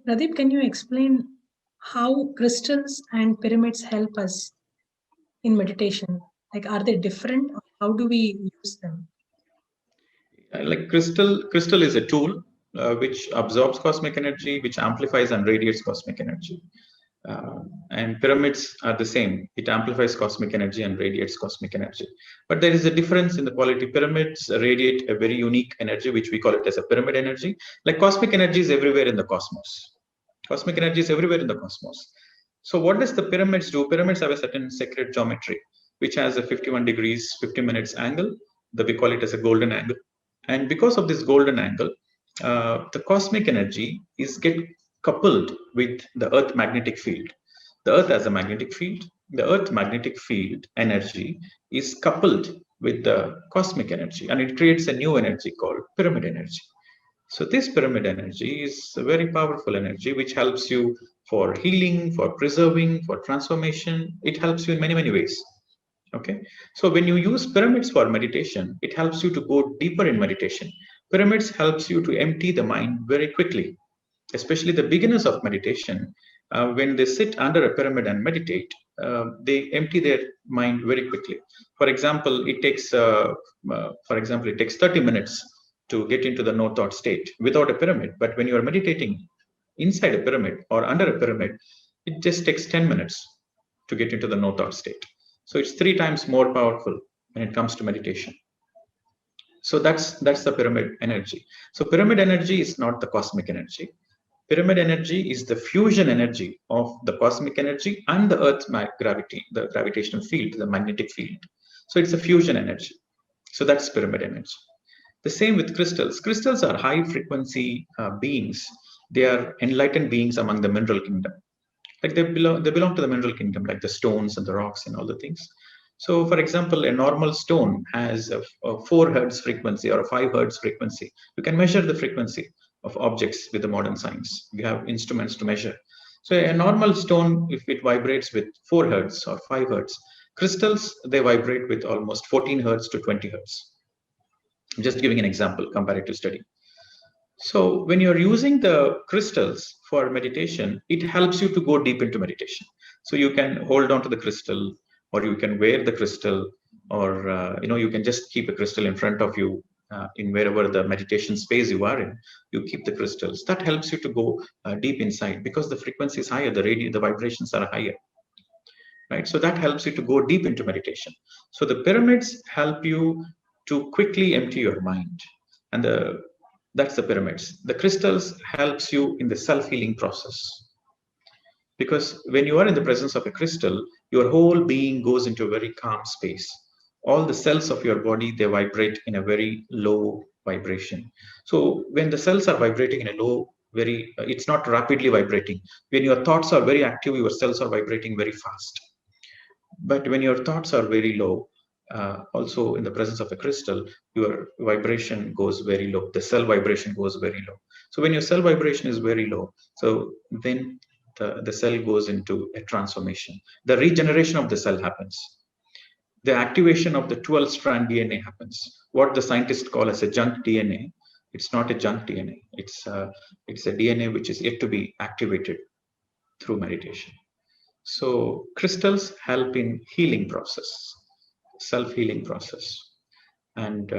Pradeep, can you explain how crystals and pyramids help us in meditation? Like, are they different? Or how do we use them? Like crystal is a tool which absorbs cosmic energy, which amplifies and radiates cosmic energy. And pyramids are the same. It amplifies cosmic energy and radiates cosmic energy. But there is a difference in the quality. Pyramids radiate a very unique energy, which we call it as a pyramid energy. Like cosmic energy is everywhere in the cosmos. Cosmic energy is everywhere in the cosmos. So what does the pyramids do? Pyramids have a certain sacred geometry, which has a 51 degrees, 50 minutes angle. That we call it as a golden angle. And because of this golden angle, the cosmic energy is get coupled with the Earth magnetic field. The Earth has a magnetic field. The Earth magnetic field energy is coupled with the cosmic energy, and it creates a new energy called pyramid energy. So this pyramid energy is a very powerful energy which helps you for healing, for preserving, for transformation. It helps you in many, many ways. Okay, so when you use pyramids for meditation, it helps you to go deeper in meditation. Pyramids helps you to empty the mind very quickly, especially the beginners of meditation. When they sit under a pyramid and meditate, they empty their mind very quickly. For example, it takes 30 minutes to get into the no thought state without a pyramid. But when you are meditating inside a pyramid or under a pyramid, it just takes 10 minutes to get into the no thought state. So it's 3 times more powerful when it comes to meditation. So that's the pyramid energy. So pyramid energy is not the cosmic energy. Pyramid energy is the fusion energy of the cosmic energy and the Earth's gravity, the gravitational field, the magnetic field. So it's a fusion energy. So that's pyramid energy. The same with crystals. Crystals are high frequency beings. They are enlightened beings among the mineral kingdom. Like they belong to the mineral kingdom, like the stones and the rocks and all the things. So for example, a normal stone has a 4 hertz frequency or a 5 hertz frequency. You can measure the frequency of objects with the modern science. We have instruments to measure. So a normal stone, if it vibrates with 4 hertz or 5 hertz, crystals, they vibrate with almost 14 hertz to 20 hertz. I'm just giving an example, comparative study. So when you're using the crystals for meditation, it helps you to go deep into meditation. So you can hold on to the crystal, or you can wear the crystal, or you can just keep a crystal in front of you in wherever the meditation space you are in. You keep the crystals. That helps you to go deep inside because the frequency is higher, the vibrations are higher. Right? So that helps you to go deep into meditation. So the pyramids help you to quickly empty your mind, and that's the pyramids. The crystals helps you in the self-healing process. Because when you are in the presence of a crystal, your whole being goes into a very calm space. All the cells of your body, they vibrate in a very low vibration. So when the cells are vibrating in a low, it's not rapidly vibrating. When your thoughts are very active, your cells are vibrating very fast. But when your thoughts are very low, also in the presence of a crystal, your vibration goes very low. The cell vibration goes very low. So when your cell vibration is very low, so then the cell goes into a transformation. The regeneration of the cell happens. The activation of the 12-strand DNA happens. What the scientists call as a junk DNA. It's not a junk DNA. It's a DNA which is yet to be activated through meditation. So crystals help in healing process, self-healing process. And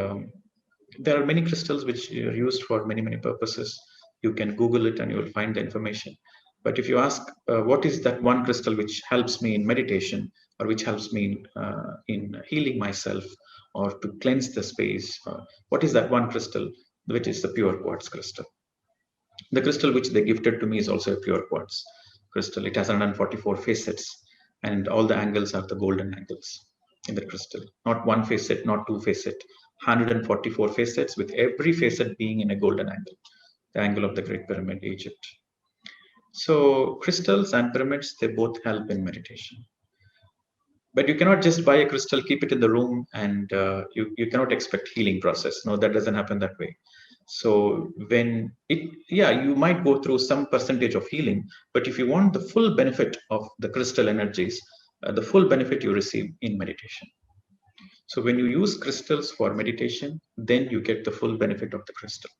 there are many crystals which are used for many, many purposes. You can Google it and you will find the information. But if you ask, what is that one crystal which helps me in meditation, or which helps me in healing myself, or to cleanse the space, what is that one crystal, which is the pure quartz crystal. The crystal which they gifted to me is also a pure quartz crystal. It has 144 facets, and all the angles are the golden angles in the crystal. Not one facet, not 2 facet, 144 facets, with every facet being in a golden angle, the angle of the Great Pyramid, Egypt. So crystals and pyramids, they both help in meditation. But you cannot just buy a crystal, keep it in the room, and you cannot expect healing process. No, that doesn't happen that way. So you might go through some percentage of healing, but if you want the full benefit of the crystal energies, the full benefit you receive in meditation. So when you use crystals for meditation, then you get the full benefit of the crystal.